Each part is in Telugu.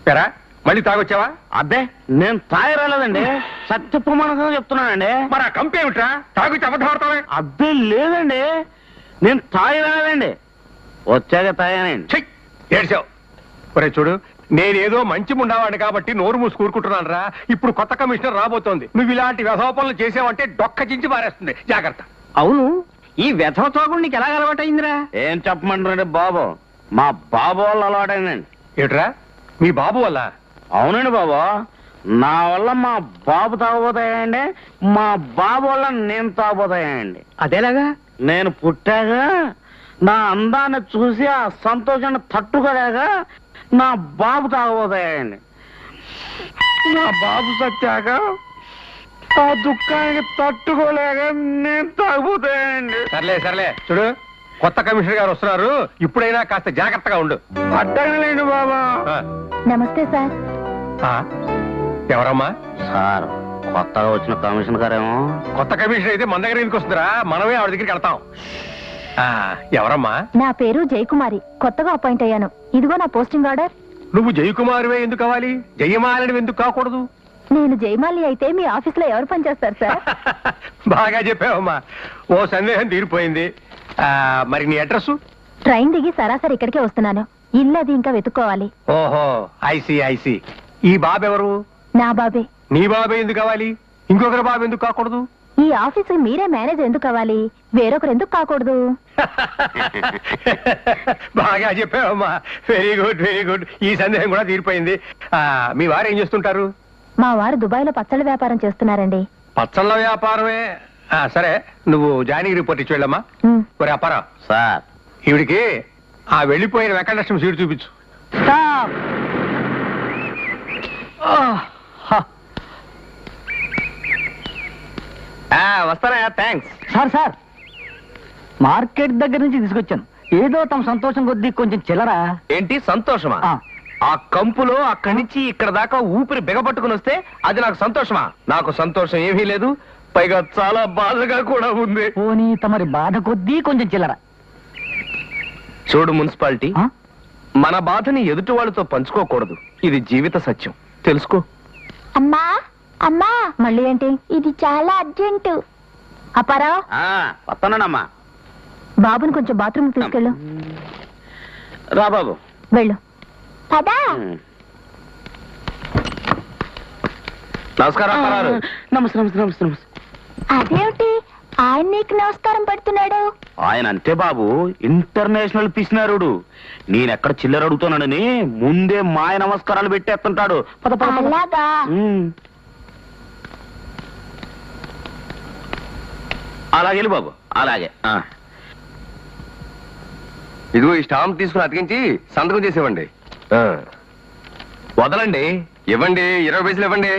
పెరా మళ్ళీ తాగొచ్చావా? అబ్బే నేను తాగి రాలేదండి, సత్య ప్రమాణంగా చెప్తున్నానండి. మరి ఆ కంపు ఏమిట్రా? తాగొచ్చి అబద్ధం ఆడతావే? అబ్బే లేదండి, నేను తాగి రాలేదండి, వచ్చాక తాగానండి. ఏడ్చావు. ఒరే చూడు, నేనేదో మంచి ఉండవాడిని కాబట్టి నోరు మూసి కూరుకుంటున్నాను రా. ఇప్పుడు కొత్త కమిషనర్ రాబోతోంది. నువ్వు ఇలాంటి వ్యధోపనలు చేసావంటే డొక్క చించి పారేస్తుంది. జాగ్రత్త. అవును, ఈ వ్యధ తాగుడు నీకు ఎలా అలవాటైందిరా? ఏం చెప్పమంటారండి బాబు, మా బాబు వాళ్ళు అలవాటైందండి. ఏట్రా మీ బాబు వల్ల? అవునండి బాబు, నా వల్ల మా బాబు తాగబోతాయండి, మా బాబు వల్ల నేను తాగబోతాయండి. అదేలాగా? నేను పుట్టాక నా అందాన్ని చూసి ఆ సంతోషాన్ని తట్టుకోలేక నా బాబు తాగబోతాయండి. నా బాబు సత్యాక ఆ దుఃఖానికి తట్టుకోలేక నేను తాగబోతాయండి. సర్లే సర్లే, చూడు కొత్త కమిషనర్ గారు వస్తున్నారు, ఇప్పుడైనా కాస్త జాగ్రత్తగా ఉండు. అడ్డగలేండి బాబా. నమస్తే సార్. ఎవరమ్మా? సార్, కొత్తగా వచ్చిన కమిషనర్ గారేమో. కొత్త కమిషనర్ అయితే మన దగ్గర ఎందుకు వస్తుందిరా? మనమే ఆవిడ దగ్గరికి వెళ్తాం. ఎవరమ్మా? నా పేరు జయకుమారి, కొత్తగా అపాయింట్ అయ్యాను. ఇదిగో నా పోస్టింగ్ ఆర్డర్. నువ్వు జయకుమారివే ఎందుకు కావాలి? జయమాలని ఎందుకు కాకూడదు? నేను జయమాలి అయితే మీ ఆఫీస్ లో ఎవరు పనిచేస్తారు సార్? బాగా చెప్పావమ్మా, ఓ సందేహం తీరిపోయింది. మరి నీ అడ్రస్? ట్రైన్ దిగి సరాసరి ఇక్కడికే వస్తున్నాను. ఇల్లు అది ఇంకా వెతుక్కోవాలి. ఓహో, ఐసి ఐసి. ఈ బాబు ఎవరు? నా బాబే. నీ బాబే ఎందుకు కావాలి? ఇంకొకరి బాబు ఎందుకు కాకూడదు? ఈ ఆఫీస్ మీరే మేనేజర్ ఎందుకు కావాలి? వేరొకరు ఎందుకు కాకూడదు? బాగా చెప్పావమ్మా, వెరీ గుడ్ వెరీ గుడ్. ఈ సందేహం కూడా తీరిపోయింది. మీ వారు ఏం చేస్తుంటారు? మా వారు దుబాయ్ లో పచ్చళ్ళ వ్యాపారం చేస్తున్నారండి. పచ్చళ్ళ వ్యాపారమే. సరే, నువ్వు జాయినింగ్ రిపోర్ట్ ఇచ్చి వెళ్ళమ్మా. ఒరే అప్పారా సార్, ఈవిడికి ఆ వెళ్ళిపోయిన వెంకటలక్ష్మి సీటు చూపించు. వస్తారా? Thanks sir. సార్, మార్కెట్ దగ్గర నుంచి తీసుకొచ్చాను. ఏదో తమ సంతోషం కొద్దీ కొంచెం చిల్లరా. ఏంటి సంతోషమా? ఆ కంపులో అక్కడి నుంచి ఇక్కడ దాకా ఊపిరి బిగపట్టుకుని వస్తే అది నాకు సంతోషమా? నాకు సంతోషం ఏమీ లేదు, పైగా చాలా బాధగా కూడా ఉంది. పోనీ తమరి బాధ కొద్దీ కొంచెం చిల్లరా. చూడు మున్సిపాలిటీ, మన బాధని ఎదుటి వాళ్ళతో పంచుకోకూడదు. ఇది జీవిత సత్యం, తెలుసుకో. అమ్మా అమ్మా, మళ్ళీ ఏంటి? ఇది చాలా అర్జెంటు. అప్పారా, వస్తానమ్మా. బాబుని కొంచెం బాత్రూమ్ తీసుకెళ్ళు. రా బాబు, వెళ్ళు. పదా. నమస్కారం. నమస్తే. అదేమిటి ఆయన నీకు నమస్కారం పెడుతున్నాడు? ఆయన అంతే బాబు, ఇంటర్నేషనల్ పిసినారుడు. నేనెక్కడ చిల్లర అడుగుతున్నానని ముందే మాయ నమస్కారాలు పెట్టేస్తుంటాడు. అలాగా? అలాగే బాబు, అలాగే. ఇదిగో ఈ స్టాంప్ తీసుకుని అతికించి సంతకం చేసేవ్వండి. వదలండి, ఇవ్వండి. 20 పైసలు ఇవ్వండి.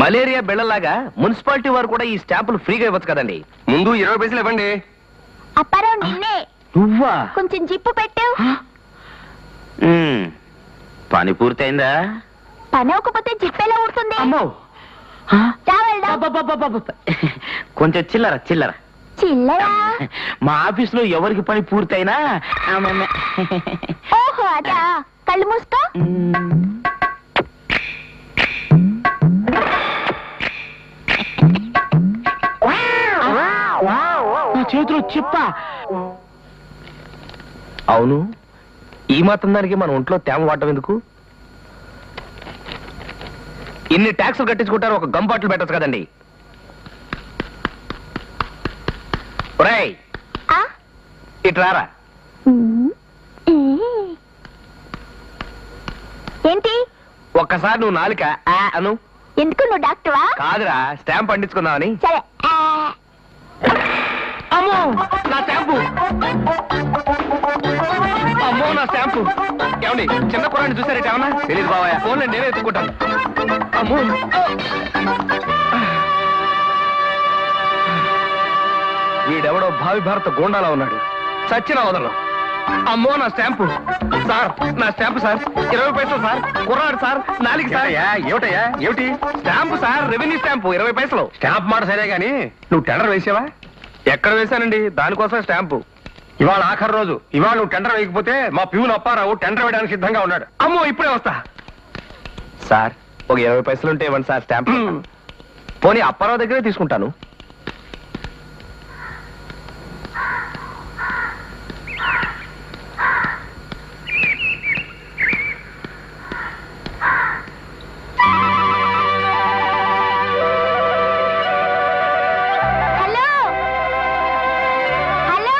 మలేరియా బిళ్ళలాగా మున్సిపాలిటీ వారు కూడా ఈ స్టాంపులు ఫ్రీగా ఇవ్వచ్చు కదండి. ముందు 20 పైసలు ఇవ్వండి. అప్పారావు నిన్నే. నువ్వా? కొంచెం జిప్పు పెట్టు. పని పూర్తయిందా? పని అవ్వకపోతే జిప్పెలా ఊడుతుంది? అమ్మో, కొంచెం చిల్లర. చిల్లరా? మా ఆఫీస్ లో ఎవరికి పని పూర్తయినా. ఓహో అదా, కళ్ళు మూసుకో. నా చేతిలో చిప్ప. అవును, ఈ మాత్రం దానికి మన ఒంట్లో తేమ వాడటం ఎందుకు? ఇన్ని ట్యాక్సులు కట్టించుకుంటారు, ఒక గమ్ బాటిల్ పెట్టచ్చు కదండి. ఒరేయ్, ఇట్రారా. ఏంటి? ఒక్కసారి నువ్వు నాలుక అను. ఎందుకు, నువ్వు డాక్టర్వా? కాదురా, స్టాంప్ పండించుకుందామని. సరే. అమ్మో నా స్టాంపు! అమ్మో నా స్టాంపు! ఏమండి, చిన్న కుర్రాన్ని చూసారేట? ఏమన్నా తెలీదు బావయ్య, ఫోన్ నేనే ఎత్తుకుంటాను. అమ్మో, వీడెవడో భావి భారత గోండాలా ఉన్నాడు. చచ్చిన వదలం. అమ్మో నా స్టాంపు! సార్, నా స్టాంపు సార్. 20 పైసలు సార్. కుర్రాడు సార్, 4 సార్. ఏమిటయ్యా? ఏమిటి స్టాంపు సార్, రెవెన్యూ స్టాంపు, 20 పైసలు. స్టాంప్ మాట సరే గాని నువ్వు టెండర్ వేసావా? ఎక్కడ వేశానండి? దానికోసం స్టాంపు. ఇవాళ ఆఖరి రోజు. ఇవాళ నువ్వు టెండర్ వేయకపోతే మా ప్యూన్ అప్పారావు టెండర్ వేయడానికి సిద్ధంగా ఉన్నాడు. అమ్మో ఇప్పుడే వస్తా. సార్ ఒక 20 పైసలు ఉంటే ఇవ్వండి సార్ స్టాంప్. పోనీ అప్పారావు దగ్గరే తీసుకుంటాను. హలో హలో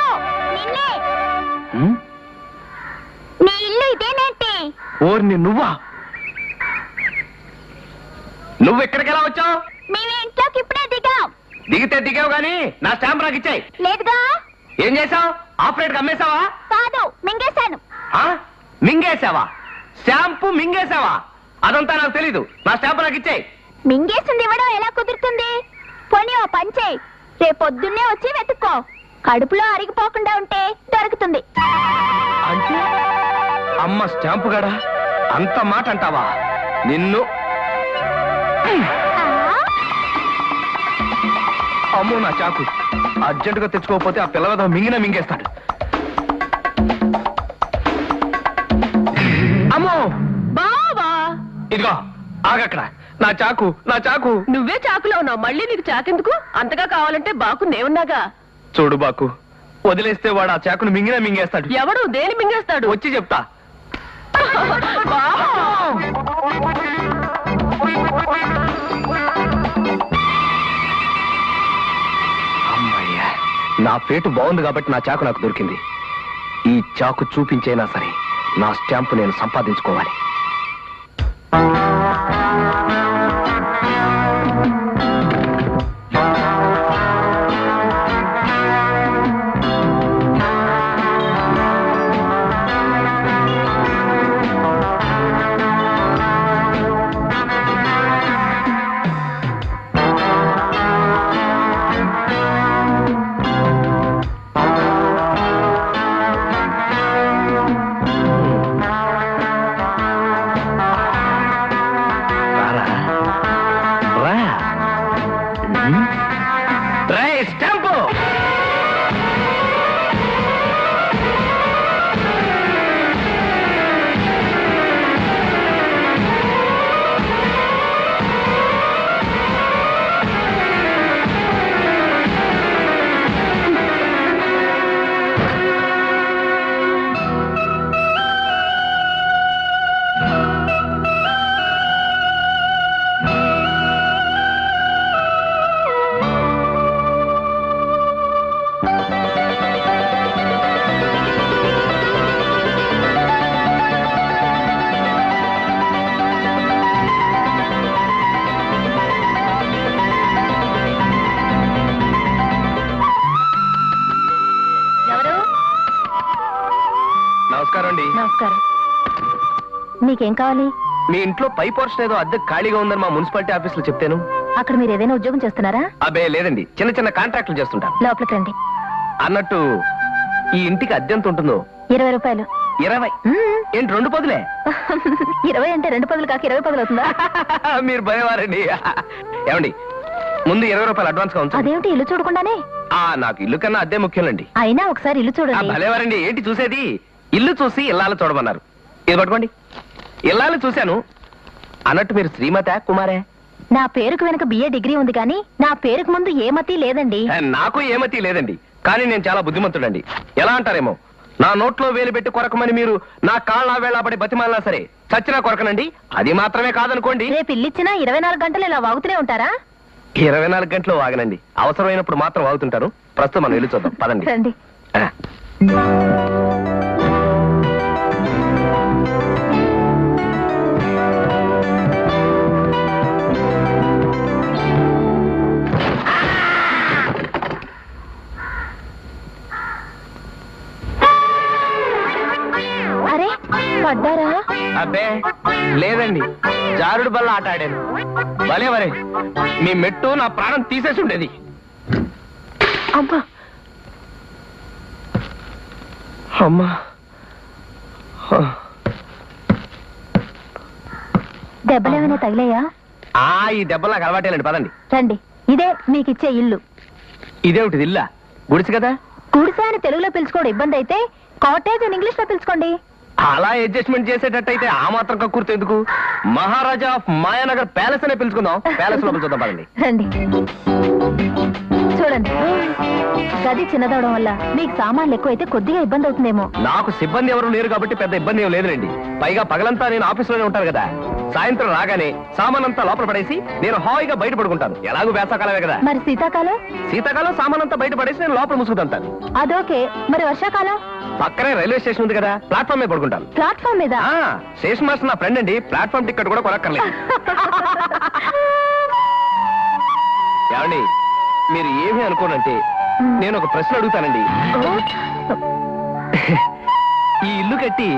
నిన్నే. నీ ఇల్లు ఇదేనేంటి? ఓర్ని నువ్వా? నువ్వు ఎక్కడికి ఎలా వచ్చావు? మేము ఇంట్లోకి ఇప్పుడే దిగాం. దిగితే దిగావు గాని నా స్టాంప్ నాకు ఇచ్చాయి. లేదుగా. ఏం చేసావు? ఆపరేట్ అమ్మేశావా? కాదు, మింగేశాను. మింగేశావా? స్టాంపు మింగేశావా? అదంతా నాకు తెలీదు. నా స్టాంప్ నాకు ఇచ్చాయి. మింగేసింది ఇవ్వడం ఎలా కుదురుతుంది? పోనీ ఓ పని చేయి, రేపొద్దున్నే వచ్చి వెతుక్కో. కడుపులో అరిగిపోకుండా ఉంటే దొరుకుతుంది. అంటే అమ్మ స్టాంపు గడా అంత మాట అంటావా? నిన్ను ఆ? అమ్మో నా చాకు అర్జెంటుగా తెచ్చుకోకపోతే ఆ పిల్లవద మింగేస్తాడు. అమ్మో బావా, ఇదిగో ఆగక్కడ. నా చాకు నువ్వే చాకులో ఉన్నావు. మళ్ళీ నీకు చాకెందుకు? అంతగా కావాలంటే బాకు నేనున్నాగా. చూడు బాకు, వదిలేస్తే వాడు ఆ చాకును మింగేస్తాడు. ఎవడు దేని మింగేస్తాడు? వచ్చి చెప్తా. బావా, అమ్మయ్యా, నా పేటు బాగుంది కాబట్టి నా చాకు నాకు దొరికింది. ఈ చాకు చూపించైనా సరే నా స్టాంపు నేను సంపాదించుకోవాలి. స్టాంపు ఎవరు? నమస్కారం అండి. నమస్కారం. మీకేం కావాలి? మీ ఇంట్లో పై పోర్షన్ ఏదో అద్దె ఖాళీగా ఉందని మా మున్సిపాలిటీ ఆఫీస్ లో చెప్తాను. అక్కడ మీరు ఏదైనా ఉద్యోగం చేస్తున్నారా? అబ్బే లేదండి, చిన్న చిన్న కాంట్రాక్టులు చేస్తుంటాను. లోపలికి రండి. అన్నట్టు ఈ ఇంటికి అద్దె ఎంత ఉంటుందో? 20 రూపాయలు. 20? మ్మ్. ఏంటి 2 పదులే? 20 అంటే 2 పదులు కాక 20 పదులు అవుతుందా? మీరు భయవారండి. ఏమండి, ముందు 20 రూపాయలు అడ్వాన్స్ గా ఉంచండి. అదేమిటి, ఇల్లు చూడకుండానే? నాకు ఇల్లు కన్నా అద్దె ముఖ్యండి. అయినా ఒకసారి ఇల్లు చూడండి. భలేవారండి, ఏంటి చూసేది? ఇల్లు చూసి ఇల్లాలు చూడమన్నారు. ఇది పట్టుకోండి. ఇల్లాలు చూశాను. అన్నట్టు మీరు శ్రీమత కుమారే? నా పేరుకు వెనక BA డిగ్రీ ఉంది కానీ నా పేరుకు ముందు ఏ మతి లేదండి. నాకు ఏమతి లేదండి, కానీ నేను చాలా బుద్ధిమంతుడండి. ఎలా అంటారేమో, నా నోట్లో వేలు పెట్టి కొరకమని మీరు నా కాళ్ళ వేళపడి బతిమాలినా సరే చచ్చినా కొరకనండి. అది మాత్రమే కాదనుకోండి, రేపు ఇల్లు ఇచ్చినా 24 గంటలు ఇలా వాగుతూనే ఉంటారా? 24 గంటలు వాగనండి. అవసరమైనప్పుడు మాత్రం వాగుతుంటాను. ప్రస్తుతం మనం ఇల్లు చూద్దాం, పదండి. రండి. ఆ. అరే, పడ్డారా? అబ్బే లేదండి, జారుడు బల్ల ఆట ఆడాను. భలే వరే, మీ మెట్టు నా ప్రాణం తీసేసి ఉండేది. అబ్బా, అమ్మా, దెబ్బలేమైనా తగిలాయా? ఈ దెబ్బ నాకు అలవాటేలండి. పదండి. రండి, ఇదే మీకిచ్చే ఇల్లు. ఇదేమిటిది? ఇల్లా? గుడిసి కదా? గుడిసె అని తెలుగులో పిలుచుకోవడం ఇబ్బంది అయితే కాటేజ్ అని ఇంగ్లీష్ లో పిలుచుకోండి. అలా అడ్జస్ట్మెంట్ చేసేటట్టయితే ఆ మాత్రం కక్కుర్తి ఎందుకు? మహారాజా ఆఫ్ మాయానగర్ ప్యాలెస్ అనే పిలుచుకుందాం. ప్యాలెస్ లో చూద్దాం పదండి. రండి. చూడండి, గది చిన్నదవడం వల్ల మీకు సామాన్లు ఎక్కువైతే కొద్దిగా ఇబ్బంది అవుతుందేమో. నాకు సిబ్బంది ఎవరు లేరు కాబట్టి పెద్ద ఇబ్బంది ఏం లేదులేండి. పైగా పగలంతా నేను ఆఫీసులోనే ఉంటాను కదా. సాయంత్రం రాగానే సామాన్ అంతా లోపల పడేసి నేను హాయిగా బయట పడుకుంటాను. ఎలాగూ వేసవకాలమే కదా. మరి శీతాకాలం? శీతాకాలం సామాన్ అంతా బయట పడేసి నేను లోపల ముసుగుతుంటాను. అదోకే. మరి వర్షాకాలం? పక్కనే రైల్వే స్టేషన్ ఉంది కదా, ప్లాట్ఫామ్ మీద పడుకుంటాను. ప్లాట్ఫామ్ మీద? స్టేషన్ మాస్టర్ నా ఫ్రెండ్ అండి. ప్లాట్ఫామ్ టికెట్ కూడా కొనక్కర్లేదు. ఏమండి, మీరు ఏమీ అనుకోనంటే నేను ఒక ప్రశ్న అడుగుతానండి. ఈ ఇల్లు కట్టి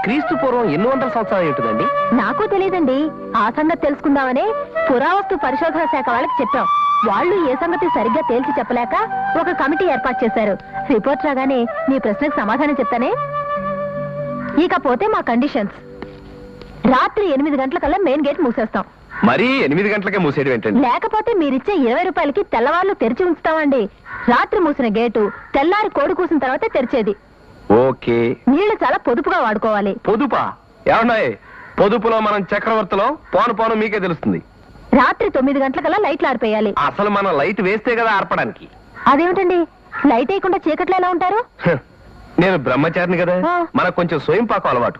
క్రీస్తు పూర్వం ఎన్ని వందల సంవత్సరాలు ఉంటుందండి? నాకు తెలియదండి. ఆ సంగతి తెలుసుకుందామని పురావస్తు పరిశోధన శాఖ వాళ్ళకి చెప్పాం. వాళ్ళు ఏ సంగతి సరిగ్గా తేల్చి చెప్పలేక ఒక కమిటీ ఏర్పాటు చేశారు. రిపోర్ట్ రాగానే నీ ప్రశ్నకు సమాధానం చెప్తానే. ఇకపోతే మా కండిషన్స్. రాత్రి 8 గంటలకల్లా మెయిన్ గేట్ మూసేస్తాం. మరీ 8 గంటలకే మూసేయడం ఏంటండి? లేకపోతే మీరిచ్చే 20 రూపాయలకి తెల్లవార్లు తెరిచి ఉంచుతామండి. రాత్రి మూసిన గేటు తెల్లారి కోడి కూసిన తర్వాత తెరిచేది. ఓకే. నీళ్లు చాలా పొదుపుగా వాడుకోవాలి. పొదుపా? ఏమన్నాయి? పొదుపులో మనం చక్రవర్తిలో పోను పోను మీకే తెలుస్తుంది. రాత్రి 9 గంటలకల్లా లైట్లు ఆరిపోయాలి. అసలు మనం లైట్ వేస్తే కదా ఆర్పడానికి. అదేమిటండి, లైట్ వేయకుండా చీకట్లో ఎలా ఉంటారు? హ, నేను బ్రహ్మచారిని కదా. ఆ. మనకు కొంచెం స్వయం పాకం అలవాటు.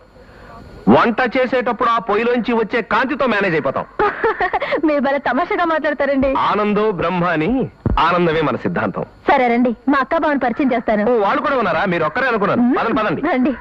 వంట చేసేటప్పుడు ఆ పొయ్యిలోంచి వచ్చే కాంతితో మేనేజ్ అయిపోతాం. మీరు భలే తమాషాగా మాట్లాడతారండి. ఆనందో బ్రహ్మ అని, ఆనందమే మన సిద్ధాంతం. సరే రండి, మా అక్క బావని పరిచయం చేస్తాను. ఓ, వాళ్ళు కూడా ఉన్నారా? మీరు ఒక్కరే అనుకున్నాను. పదండి పదండి. రండి.